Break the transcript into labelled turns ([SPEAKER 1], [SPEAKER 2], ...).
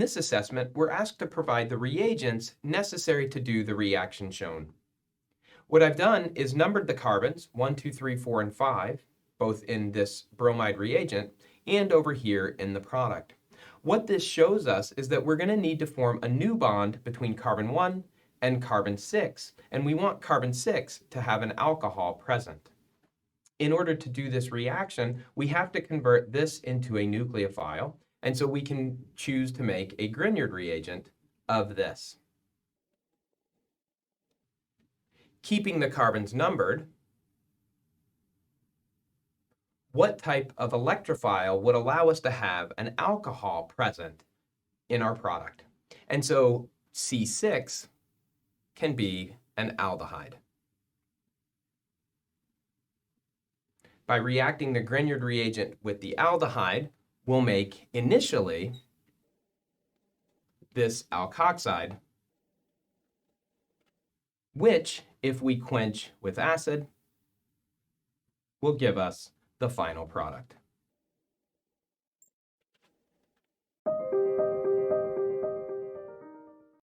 [SPEAKER 1] this assessment, we're asked to provide the reagents necessary to do the reaction shown. What I've done is numbered the carbons, 1, 2, 3, 4, and 5, both in this bromide reagent and over here in the product. What this shows us is that we're going to need to form a new bond between carbon 1 and carbon 6, and we want carbon 6 to have an alcohol present. In order to do this reaction, we have to convert this into a nucleophile, and so we can choose to make a Grignard reagent of this. Keeping the carbons numbered, what type of electrophile would allow us to have an alcohol present in our product? And so C6 can be an aldehyde. By reacting the Grignard reagent with the aldehyde, we'll make initially this alkoxide, which, if we quench with acid, will give us the final product.